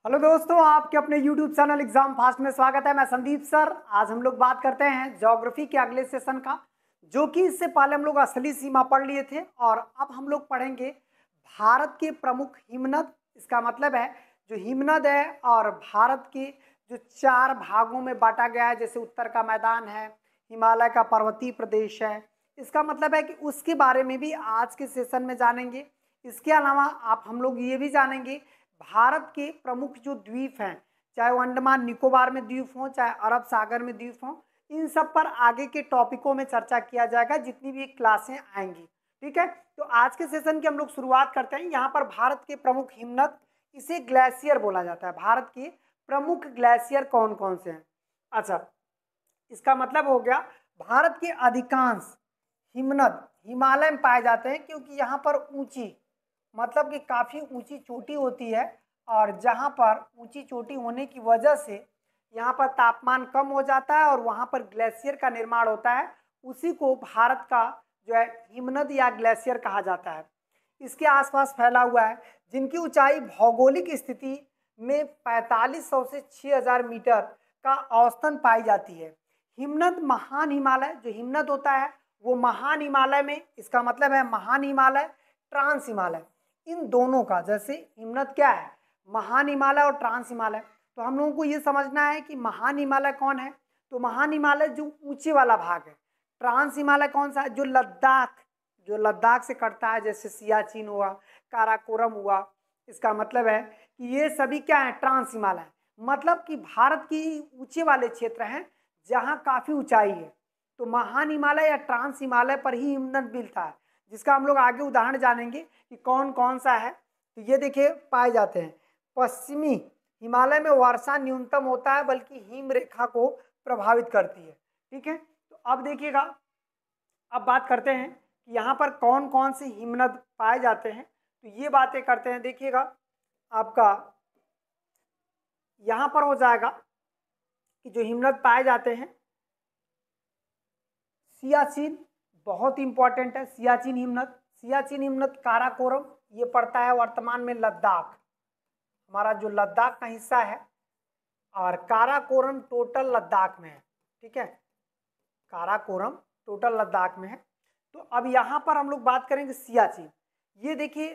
Hello दोस्तों, आपके अपने YouTube चैनल एग्जाम फास्ट में स्वागत है। मैं संदीप सर। आज हम लोग बात करते हैं ज्योग्राफी के अगले सेशन का, जो कि इससे पहले हम लोग असली सीमा पढ़ लिए थे और अब हम लोग पढ़ेंगे भारत के प्रमुख हिमनद। इसका मतलब है जो हिमनद है और भारत के जो चार भागों में बांटा गया है, जैसे उत्तर का मैदान है, हिमालय का पर्वतीय प्रदेश है। इसका मतलब है कि उसके बारे में भी आज के सेशन में जानेंगे। इसके अलावा आप हम लोग ये भी जानेंगे भारत के प्रमुख जो द्वीप हैं, चाहे वो अंडमान निकोबार में द्वीप हो, चाहे अरब सागर में द्वीप हो, इन सब पर आगे के टॉपिकों में चर्चा किया जाएगा जितनी भी क्लासें आएंगी। ठीक है, तो आज के सेशन की हम लोग शुरुआत करते हैं। यहाँ पर भारत के प्रमुख हिमनद, इसे ग्लेशियर बोला जाता है। भारत के प्रमुख ग्लेशियर कौन कौन से हैं? अच्छा, इसका मतलब हो गया भारत के अधिकांश हिमनद हिमालय में पाए जाते हैं, क्योंकि यहाँ पर ऊंची मतलब कि काफ़ी ऊंची चोटी होती है और जहाँ पर ऊंची चोटी होने की वजह से यहाँ पर तापमान कम हो जाता है और वहाँ पर ग्लेशियर का निर्माण होता है। उसी को भारत का जो है हिमनद या ग्लेशियर कहा जाता है। इसके आसपास फैला हुआ है, जिनकी ऊंचाई भौगोलिक स्थिति में 4500 से 6000 मीटर का औसतन पाई जाती है। हिमनद महान हिमालय, जो हिमनद होता है वो महान हिमालय में, इसका मतलब है महान हिमालय, ट्रांस हिमालय, इन दोनों का, जैसे हिमनद क्या है, महान हिमालय और ट्रांस हिमालय। तो हम लोगों को ये समझना है कि महान हिमालय कौन है, तो महान हिमालय जो ऊंचे वाला भाग है। ट्रांस हिमालय कौन सा है? जो लद्दाख से कटता है, जैसे सियाचिन हुआ, काराकोरम हुआ। इसका मतलब है कि ये सभी क्या है, ट्रांस हिमालय। मतलब कि भारत की ऊंचे वाले क्षेत्र हैं जहाँ काफ़ी ऊंचाई है, तो महान हिमालय या ट्रांस हिमालय पर ही हिमनद मिलता है, जिसका हम लोग आगे उदाहरण जानेंगे कि कौन कौन सा है। तो ये देखिए पाए जाते हैं। पश्चिमी हिमालय में वर्षा न्यूनतम होता है, बल्कि हिम रेखा को प्रभावित करती है। ठीक है, तो अब देखिएगा, अब बात करते हैं कि यहाँ पर कौन कौन से हिमनद पाए जाते हैं। तो ये बातें करते हैं, देखिएगा आपका यहाँ पर हो जाएगा कि जो हिमनद पाए जाते हैं, सियाचिन बहुत इंपॉर्टेंट है। सियाचिन हिमनद काराकोरम, ये पड़ता है वर्तमान में लद्दाख, हमारा जो लद्दाख का हिस्सा है, और काराकोरम टोटल लद्दाख में है। ठीक है, काराकोरम टोटल लद्दाख में है। तो अब यहाँ पर हम लोग बात करेंगे सियाचिन। ये देखिए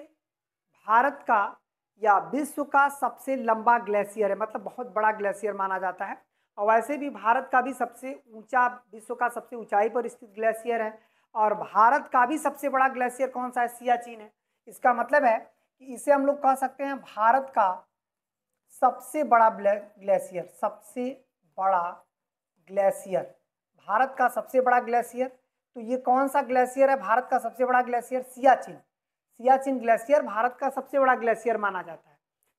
भारत का या विश्व का सबसे लंबा ग्लेशियर है, मतलब बहुत बड़ा ग्लेशियर माना जाता है। और वैसे भी भारत का भी सबसे ऊंचा, विश्व का सबसे ऊंचाई पर स्थित ग्लेशियर है। और भारत का भी सबसे बड़ा ग्लेशियर कौन सा है? सियाचिन है। इसका मतलब है कि इसे हम लोग कह सकते हैं भारत का सबसे बड़ा ग्लेशियर, सबसे बड़ा ग्लेशियर, भारत का सबसे बड़ा ग्लेशियर। तो ये कौन सा ग्लेशियर है भारत का सबसे बड़ा ग्लेशियर? सियाचिन। सियाचिन ग्लेशियर भारत का सबसे बड़ा ग्लेशियर माना जाता है।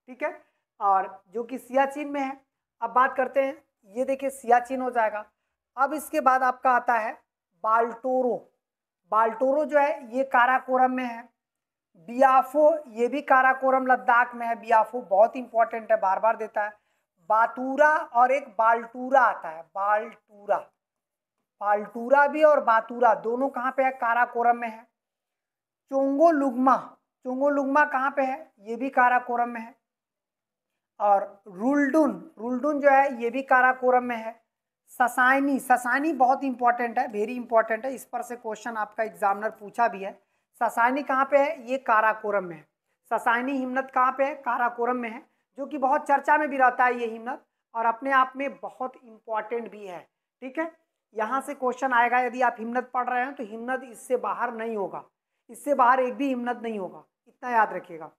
ठीक है, और जो कि सियाचिन में है। अब बात करते हैं, ये देखिए सियाचिन हो जाएगा। अब इसके बाद आपका आता है बाल्टोरो। बाल्टोरो जो है ये काराकोरम में है। बियाफो, ये भी काराकोरम लद्दाख में है। बियाफो बहुत इंपॉर्टेंट है, बार बार देता है। बातूरा और एक बाल्टूरा आता है, बाल्टूरा। बाल्टूरा भी और बातूरा दोनों कहाँ पे है? काराकोरम में है। चोंगोलुग्मा, चोंगोलुग्मा कहाँ पे है? ये भी काराकोरम में है। और रुल्डुन, रुल्डुन जो है ये भी काराकोरम में है। ससाइनी, ससाइनी बहुत इंपॉर्टेंट है, वेरी इंपॉर्टेंट है, इस पर से क्वेश्चन आपका एग्जामिनर पूछा भी है। ससाइनी कहाँ पे है? ये काराकोरम में है। ससाइनी हिमनद कहाँ पे है? काराकोरम में है, जो कि बहुत चर्चा में भी रहता है ये हिमनद, और अपने आप में बहुत इंपॉर्टेंट भी है। ठीक है, यहाँ से क्वेश्चन आएगा, यदि आप हिमनद पढ़ रहे हैं तो हिमनद इससे बाहर नहीं होगा, इससे बाहर एक भी हिमनद नहीं होगा, इतना याद रखिएगा।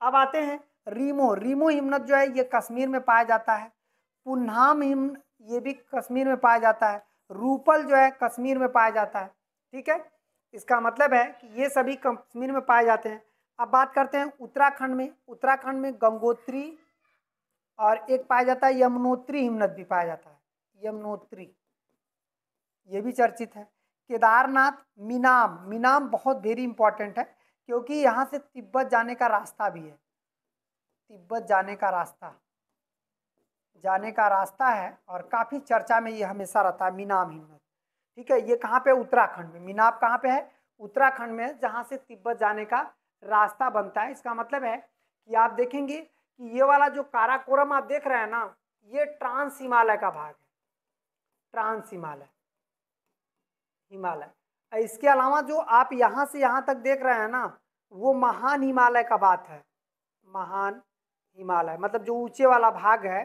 अब आते हैं रीमो। रीमो हिमनद जो है ये कश्मीर में पाया जाता है। पुन्हाम हिम, ये भी कश्मीर में पाया जाता है। रूपल जो है कश्मीर में पाया जाता है। ठीक है, इसका मतलब है कि ये सभी कश्मीर में पाए जाते हैं। अब बात करते हैं उत्तराखंड में। उत्तराखंड में गंगोत्री और एक पाया जाता है यमुनोत्री हिमनद भी पाया जाता है, यमुनोत्री, ये भी चर्चित है। केदारनाथ, मिनाम, मिनाम बहुत वेरी इंपॉर्टेंट है, क्योंकि यहाँ से तिब्बत जाने का रास्ता भी है, तिब्बत जाने का रास्ता है, और काफ़ी चर्चा में ये हमेशा रहता है मिनाम हिमनद। ठीक है, ये कहाँ पे? उत्तराखंड में। मिनाम कहाँ पे है? उत्तराखंड में, जहाँ से तिब्बत जाने का रास्ता बनता है। इसका मतलब है कि आप देखेंगे कि कि ये वाला जो काराकोरम आप देख रहे हैं ना, ये ट्रांस हिमालय का भाग है, ट्रांस हिमालय, हिमालय। इसके अलावा जो आप यहाँ से यहाँ तक देख रहे हैं ना, वो महान हिमालय का बात है, महान हिमालय, मतलब जो ऊंचे वाला भाग है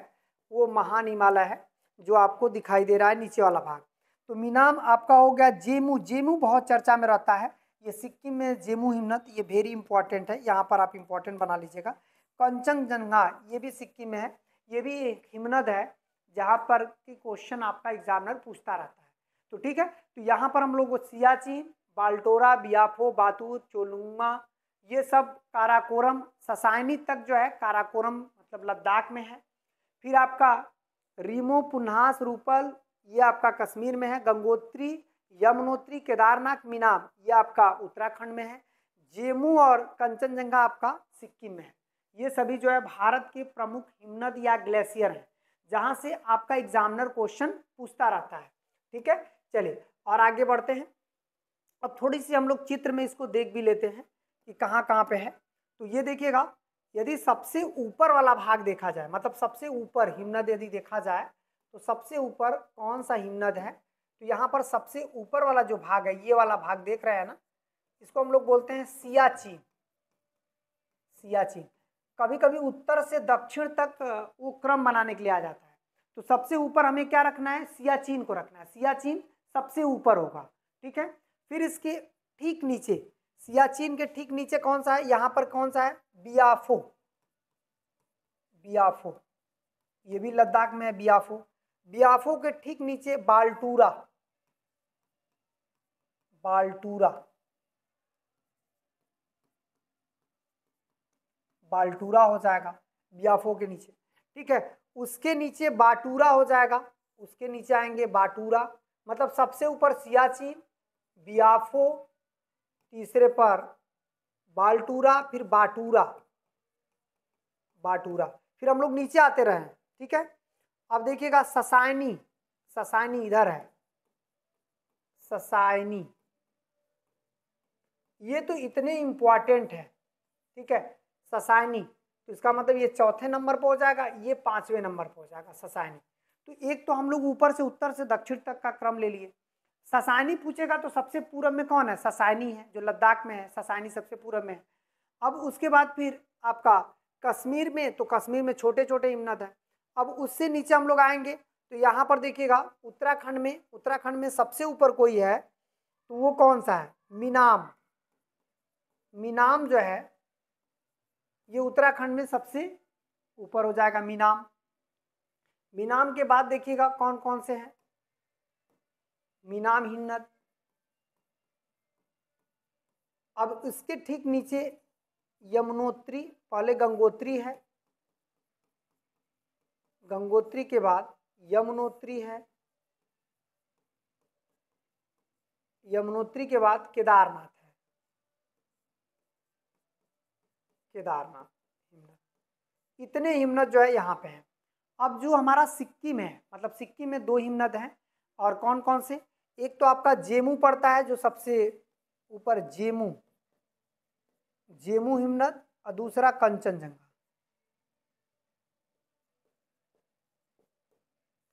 वो महान हिमालय है, जो आपको दिखाई दे रहा है नीचे वाला भाग। तो मीनाम आपका हो गया। जेमू, जेमू बहुत चर्चा में रहता है, ये सिक्किम में जेमू हिमनद, ये वेरी इंपॉर्टेंट है, यहाँ पर आप इंपॉर्टेंट बना लीजिएगा। कंचनजंगा ये भी सिक्किम में है, ये भी एक हिमनद है जहाँ पर कि क्वेश्चन आपका एग्जामिनर पूछता रहता है। तो ठीक है, तो यहाँ पर हम लोग सियाचिन, बाल्टोरा, बियाफो, बातूर, चोलुंगमा, ये सब काराकोरम, ससाइनी तक जो है काराकोरम मतलब लद्दाख में है। फिर आपका रीमो, पुन्हास, रूपल ये आपका कश्मीर में है। गंगोत्री, यमुनोत्री, केदारनाथ, मीनाम ये आपका उत्तराखंड में है। जेमू और कंचनजंगा आपका सिक्किम में है। ये सभी जो है भारत के प्रमुख हिमनद या ग्लेशियर हैं जहाँ से आपका एग्जामिनर क्वेश्चन पूछता रहता है। ठीक है, चलिए और आगे बढ़ते हैं। अब थोड़ी सी हम लोग चित्र में इसको देख भी लेते हैं कि कहाँ कहाँ पे है। तो ये देखिएगा, यदि सबसे ऊपर वाला भाग देखा जाए, मतलब सबसे ऊपर हिमनद यदि देखा जाए तो सबसे ऊपर कौन सा हिमनद है, तो यहाँ पर सबसे ऊपर वाला जो भाग है, ये वाला भाग देख रहे हैं ना, इसको हम लोग बोलते हैं सियाचिन। सियाचिन कभी कभी उत्तर से दक्षिण तक वो क्रम बनाने के लिए आ जाता है। तो सबसे ऊपर हमें क्या रखना है, सियाचिन को रखना है, सियाचिन सबसे ऊपर होगा। ठीक है, फिर इसके ठीक नीचे, सियाचिन के ठीक नीचे कौन सा है, यहाँ पर कौन सा है, बियाफो। बियाफो ये भी लद्दाख में है, बियाफो। बियाफो के ठीक नीचे बाल्टूरा, बाल्टूरा, बाल्टूरा हो जाएगा बियाफो के नीचे। ठीक है, उसके नीचे बाटूरा हो जाएगा, उसके नीचे आएंगे बाटूरा, मतलब सबसे ऊपर सियाचिन, बियाफो, तीसरे पर बाल्टूरा, फिर बाटूरा, बाटूरा, फिर हम लोग नीचे आते रहे। ठीक है, अब देखिएगा ससाइनी, ससाइनी इधर है, ससाइनी, ये तो इतने इंपॉर्टेंट है। ठीक है, ससाइनी, तो इसका मतलब ये चौथे नंबर पर हो जाएगा, ये 5वें नंबर पर हो जाएगा ससाइनी। तो एक तो हम लोग ऊपर से उत्तर से दक्षिण तक का क्रम ले लिए। ससाइनी पूछेगा तो सबसे पूरब में कौन है, ससाइनी है, जो लद्दाख में है, ससाइनी सबसे पूरब में है। अब उसके बाद फिर आपका कश्मीर में, तो कश्मीर में छोटे छोटे हिमनद है। अब उससे नीचे हम लोग आएंगे तो यहाँ पर देखिएगा उत्तराखंड में, उत्तराखंड में सबसे ऊपर कोई है तो वो कौन सा है, मीनाम। मीनाम जो है ये उत्तराखंड में सबसे ऊपर हो जाएगा, मीनाम। मीनाम के बाद देखिएगा कौन कौन से हैं, मीनाम हिमनद। अब इसके ठीक नीचे यमुनोत्री, पहले गंगोत्री है, गंगोत्री के बाद यमुनोत्री है, यमुनोत्री के बाद केदारनाथ है, केदारनाथ हिमनद। इतने हिमनद जो है यहाँ पे हैं। अब जो हमारा सिक्किम है, मतलब सिक्किम में 2 हिमनद हैं, और कौन कौन से, एक तो आपका जेमू पड़ता है जो सबसे ऊपर, जेमू, जेमू हिमनद, और दूसरा कंचनजंगा,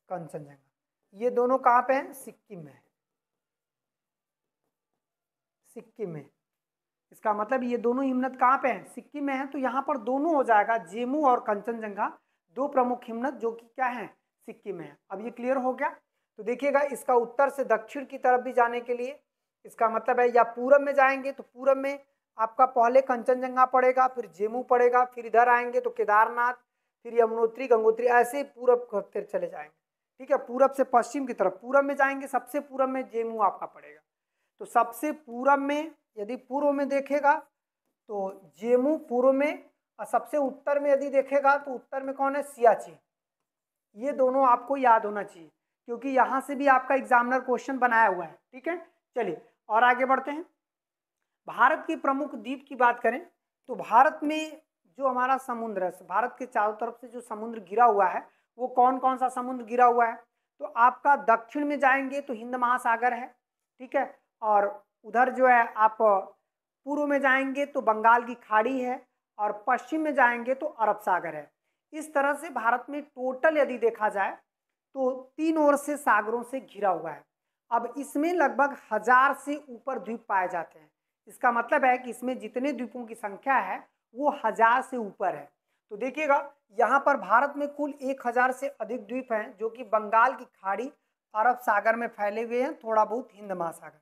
कंचनजंगा। ये दोनों कहाँ पे हैं, सिक्किम में है, सिक्किम में। इसका मतलब ये दोनों हिमनद कहाँ पे हैं, सिक्किम में है। तो यहाँ पर दोनों हो जाएगा, जेमू और कंचनजंगा 2 प्रमुख हिमनद जो कि क्या है, सिक्किम में है। अब ये क्लियर हो गया। तो देखिएगा इसका उत्तर से दक्षिण की तरफ भी जाने के लिए, इसका मतलब है या पूरब में जाएंगे तो पूरब में आपका पहले कंचनजंगा पड़ेगा, फिर जेमू पड़ेगा, फिर इधर आएंगे तो केदारनाथ, फिर यमुनोत्री, गंगोत्री, ऐसे पूरब करते चले जाएंगे। ठीक है, पूरब से पश्चिम की तरफ, पूरब में जाएंगे सबसे पूरब में जेमू आपका पड़ेगा। तो सबसे पूरब में यदि पूर्व में देखेगा तो जेमू पूर्व में, और सबसे उत्तर में यदि देखेगा तो उत्तर में कौन है, सियाचिन। ये दोनों आपको याद होना चाहिए क्योंकि यहाँ से भी आपका एग्जामिनर क्वेश्चन बनाया हुआ है। ठीक है, चलिए और आगे बढ़ते हैं। भारत की प्रमुख द्वीप की बात करें तो भारत में जो हमारा समुद्र है, भारत के चारों तरफ से जो समुद्र घिरा हुआ है वो कौन कौन सा समुद्र घिरा हुआ है, तो आपका दक्षिण में जाएंगे तो हिंद महासागर है। ठीक है, और उधर जो है आप पूर्व में जाएंगे तो बंगाल की खाड़ी है, और पश्चिम में जाएंगे तो अरब सागर है। इस तरह से भारत में टोटल यदि देखा जाए तो 3 ओर से सागरों से घिरा हुआ है। अब इसमें लगभग 1000 से ऊपर द्वीप पाए जाते हैं। इसका मतलब है कि इसमें जितने द्वीपों की संख्या है वो 1000 से ऊपर है। तो देखिएगा यहाँ पर भारत में कुल 1000 से अधिक द्वीप हैं जो कि बंगाल की खाड़ी, अरब सागर में फैले हुए हैं, थोड़ा बहुत हिंद महासागर।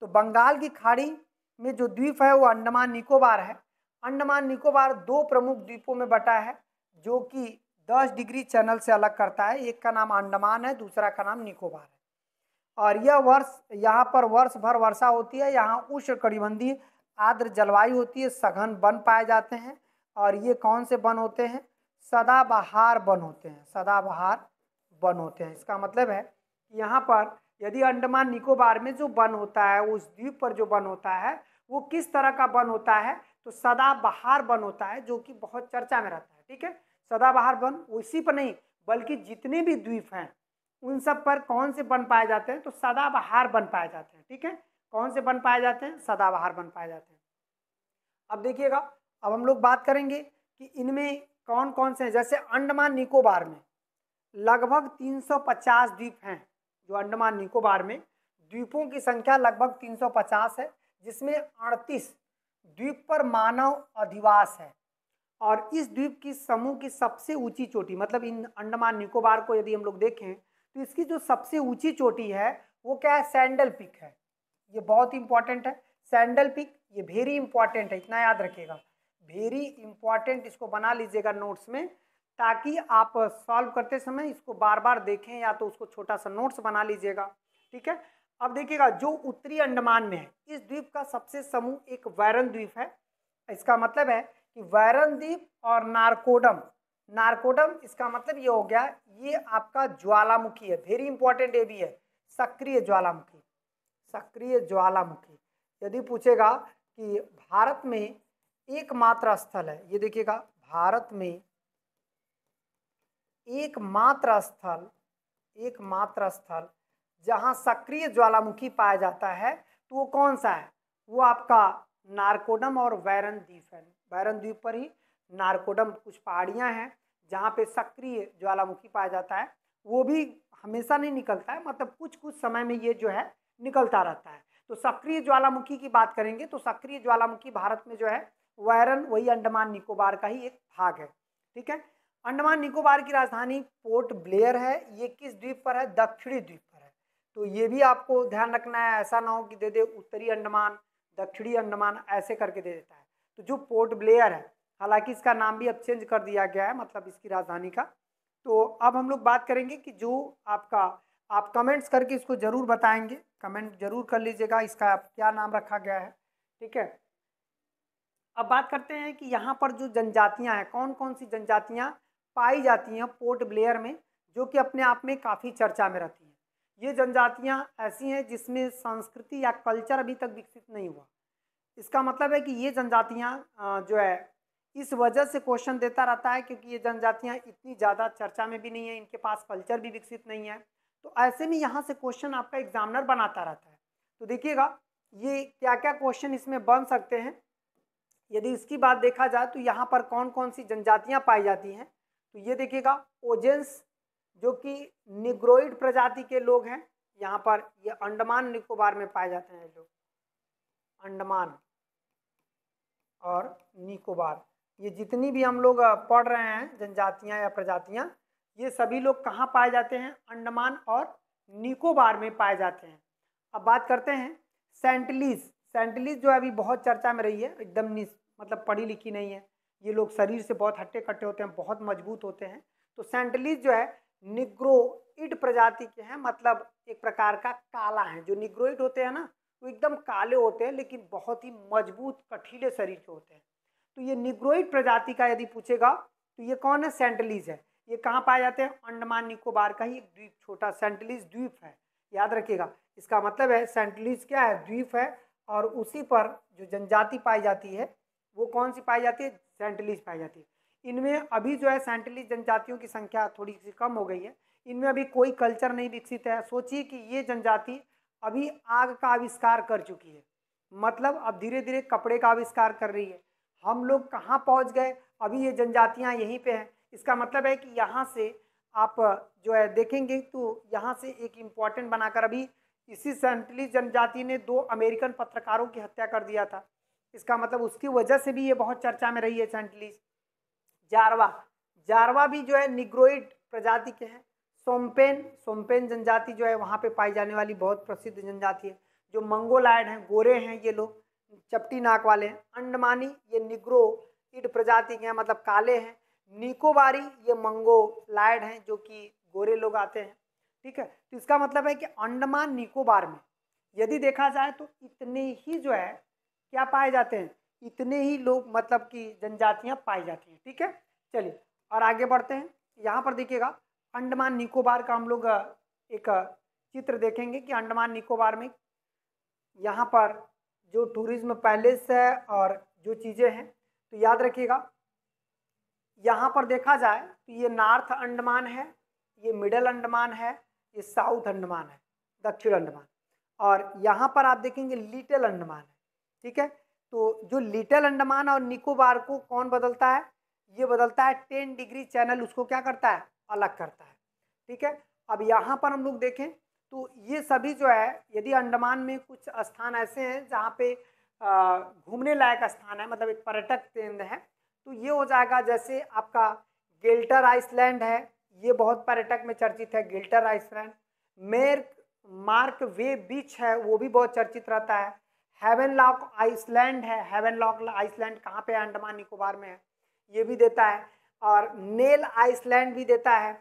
तो बंगाल की खाड़ी में जो द्वीप है वो अंडमान निकोबार है। अंडमान निकोबार 2 प्रमुख द्वीपों में बटा है जो कि 10 डिग्री चैनल से अलग करता है। एक का नाम अंडमान है, दूसरा का नाम निकोबार है। और यह यहाँ पर वर्ष भर वर्षा होती है। यहाँ उष्णकटिबंधीय आर्द्र जलवायु होती है, सघन वन पाए जाते हैं। और ये कौन से वन होते हैं? सदाबहार वन होते हैं, सदाबहार वन होते हैं। इसका मतलब है कि यहाँ पर यदि अंडमान निकोबार में जो वन होता है, उस द्वीप पर जो वन होता है वो किस तरह का वन होता है? तो सदाबहार वन होता है जो कि बहुत चर्चा में रहता है। ठीक है, सदाबहार वन उसी पर नहीं बल्कि जितने भी द्वीप हैं उन सब पर कौन से वन पाए जाते हैं? तो सदाबहार वन पाए जाते हैं। ठीक है, कौन से वन पाए जाते हैं? सदाबहार वन पाए जाते हैं। अब देखिएगा, अब हम लोग बात करेंगे कि इनमें कौन कौन से हैं। जैसे अंडमान निकोबार में लगभग 350 द्वीप हैं। जो अंडमान निकोबार में द्वीपों की संख्या लगभग 350 है, जिसमें 38 द्वीप पर मानव अधिवास है। और इस द्वीप की समूह की सबसे ऊंची चोटी, मतलब इन अंडमान निकोबार को यदि हम लोग देखें तो इसकी जो सबसे ऊंची चोटी है वो क्या है? सैंडल पीक है। ये बहुत इंपॉर्टेंट है, सैंडल पीक, ये वेरी इंपॉर्टेंट है, इतना याद रखिएगा, वेरी इंपॉर्टेंट। इसको बना लीजिएगा नोट्स में ताकि आप सॉल्व करते समय इसको बार बार देखें या तो उसको छोटा सा नोट्स बना लीजिएगा। ठीक है, अब देखिएगा जो उत्तरी अंडमान में है इस द्वीप का सबसे समूह एक वैरन द्वीप है। इसका मतलब है कि वैरन द्वीप और नारकोडम, नारकोडम इसका मतलब ये हो गया, ये आपका ज्वालामुखी है, वेरी इंपॉर्टेंट ये भी है, सक्रिय ज्वालामुखी, सक्रिय ज्वालामुखी। यदि पूछेगा कि भारत में एकमात्र स्थल है, ये देखिएगा भारत में एकमात्र स्थल जहां सक्रिय ज्वालामुखी पाया जाता है तो वो कौन सा है? वो आपका नारकोडम और वैरन द्वीप है। वैरन द्वीप पर ही नारकोडम कुछ पहाड़ियां हैं जहाँ पे सक्रिय ज्वालामुखी पाया जाता है। वो भी हमेशा नहीं निकलता है, मतलब कुछ कुछ समय में ये जो है निकलता रहता है। तो सक्रिय ज्वालामुखी की बात करेंगे तो सक्रिय ज्वालामुखी भारत में जो है वैरन, वही अंडमान निकोबार का ही एक भाग है। ठीक है, अंडमान निकोबार की राजधानी पोर्ट ब्लेयर है। ये किस द्वीप पर है? दक्षिणी द्वीप पर है। तो ये भी आपको ध्यान रखना है, ऐसा ना हो कि दे दे उत्तरी अंडमान, दक्षिणी अंडमान ऐसे करके दे देता है। तो जो पोर्ट ब्लेयर है, हालांकि इसका नाम भी अब चेंज कर दिया गया है, मतलब इसकी राजधानी का। तो अब हम लोग बात करेंगे कि जो आपका, आप कमेंट्स करके इसको जरूर बताएंगे, कमेंट जरूर कर लीजिएगा इसका क्या नाम रखा गया है। ठीक है, अब बात करते हैं कि यहाँ पर जो जनजातियाँ हैं, कौन कौन सी जनजातियाँ पाई जाती हैं पोर्ट ब्लेयर में, जो कि अपने आप में काफ़ी चर्चा में रहती हैं। ये जनजातियाँ ऐसी हैं जिसमें संस्कृति या कल्चर अभी तक विकसित नहीं हुआ। इसका मतलब है कि ये जनजातियाँ जो है इस वजह से क्वेश्चन देता रहता है क्योंकि ये जनजातियाँ इतनी ज़्यादा चर्चा में भी नहीं है, इनके पास कल्चर भी विकसित नहीं है। तो ऐसे में यहाँ से क्वेश्चन आपका एग्जामिनर बनाता रहता है। तो देखिएगा ये क्या क्या क्वेश्चन इसमें बन सकते हैं। यदि इसकी बात देखा जाए तो यहाँ पर कौन कौन सी जनजातियाँ पाई जाती हैं, तो ये देखिएगा ओजेंस जो कि निग्रोइड प्रजाति के लोग हैं। यहाँ पर ये अंडमान निकोबार में पाए जाते हैं लोग, अंडमान और निकोबार, ये जितनी भी हम लोग पढ़ रहे हैं जनजातियाँ या प्रजातियाँ, ये सभी लोग कहाँ पाए जाते हैं? अंडमान और निकोबार में पाए जाते हैं। अब बात करते हैं सेंटलीज। सेंटलीज जो है अभी बहुत चर्चा में रही है, एकदम मतलब पढ़ी लिखी नहीं है, ये लोग शरीर से बहुत हट्टे कट्टे होते हैं, बहुत मजबूत होते हैं। तो सेंटलीज जो है निग्रोइड प्रजाति के हैं, मतलब एक प्रकार का काला है। जो निग्रोइड होते हैं ना वो एकदम काले होते हैं लेकिन बहुत ही मजबूत कठिले शरीर के होते हैं। तो ये निग्रोइड प्रजाति का यदि पूछेगा तो ये कौन है? सेंटलीज है। ये कहाँ पाए जाते हैं? अंडमान निकोबार का ही एक द्वीप, छोटा सेंटलीज द्वीप है, याद रखिएगा। इसका मतलब है सेंटलीज क्या है? द्वीप है, और उसी पर जो जनजाति पाई जाती है वो कौन सी पाई जाती है? सेंटलीज पाई जाती है। इनमें अभी जो है सेंटलीज जनजातियों की संख्या थोड़ी सी कम हो गई है, इनमें अभी कोई कल्चर नहीं विकसित है। सोचिए कि ये जनजाति अभी आग का आविष्कार कर चुकी है, मतलब अब धीरे धीरे कपड़े का आविष्कार कर रही है, हम लोग कहाँ पहुँच गए, अभी ये जनजातियाँ यहीं पे हैं। इसका मतलब है कि यहाँ से आप जो है देखेंगे तो यहाँ से एक इम्पॉर्टेंट बनाकर अभी इसी सेंटली जनजाति ने 2 अमेरिकन पत्रकारों की हत्या कर दिया था। इसका मतलब उसकी वजह से भी ये बहुत चर्चा में रही है सेंटली। जारवा, जारवा भी जो है निग्रोइड प्रजाति के हैं। सोम्पेन, सोम्पेन जनजाति जो है वहाँ पे पाई जाने वाली बहुत प्रसिद्ध जनजाति है। जो मंगोलायड हैं, गोरे हैं ये लोग, चपटी नाक वाले हैं। अंडमानी ये निग्रोइड प्रजाति के हैं, मतलब काले हैं। निकोबारी ये मंगोलायड हैं जो कि गोरे लोग आते हैं। ठीक है, तो इसका मतलब है कि अंडमान निकोबार में यदि देखा जाए तो इतने ही जो है क्या पाए जाते हैं, इतने ही लोग मतलब कि जनजातियां पाई जाती हैं। ठीक है, चलिए और आगे बढ़ते हैं। यहाँ पर देखिएगा अंडमान निकोबार का हम लोग एक चित्र देखेंगे कि अंडमान निकोबार में यहाँ पर जो टूरिज्म पैलेस है और जो चीज़ें हैं, तो याद रखिएगा यहाँ पर देखा जाए तो ये नॉर्थ अंडमान है, ये मिडल अंडमान है, ये साउथ अंडमान है, दक्षिण अंडमान, और यहाँ पर आप देखेंगे लिटिल अंडमान है। ठीक है, तो जो लिटिल अंडमान और निकोबार को कौन बदलता है, ये बदलता है 10 डिग्री चैनल, उसको क्या करता है, अलग करता है। ठीक है, अब यहाँ पर हम लोग देखें तो ये सभी जो है, यदि अंडमान में कुछ स्थान ऐसे हैं जहाँ पे घूमने लायक स्थान है, मतलब एक पर्यटक केंद्र है, तो ये हो जाएगा जैसे आपका गिल्टर आइसलैंड है, ये बहुत पर्यटक में चर्चित है गिल्टर आइसलैंड। मार्क वे बीच है, वो भी बहुत चर्चित रहता है। हेवनलॉक आइसलैंड है, हेवनलॉक आइसलैंड कहाँ पे अंडमान निकोबार में है, ये भी देता है। और नेल आइसलैंड भी देता है,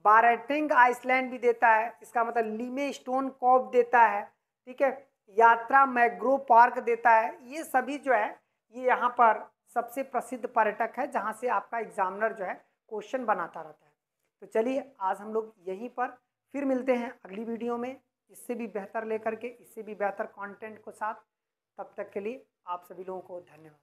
बारेटिंग आइसलैंड भी देता है, इसका मतलब लीमे स्टोन कॉब देता है। ठीक है, यात्रा मैग्रोव पार्क देता है। ये सभी जो है ये यहाँ पर सबसे प्रसिद्ध पर्यटक है जहाँ से आपका एग्जामिनर जो है क्वेश्चन बनाता रहता है। तो चलिए आज हम लोग यहीं पर फिर मिलते हैं अगली वीडियो में, इससे भी बेहतर लेकर के, इससे भी बेहतर कंटेंट को साथ। तब तक के लिए आप सभी लोगों को धन्यवाद।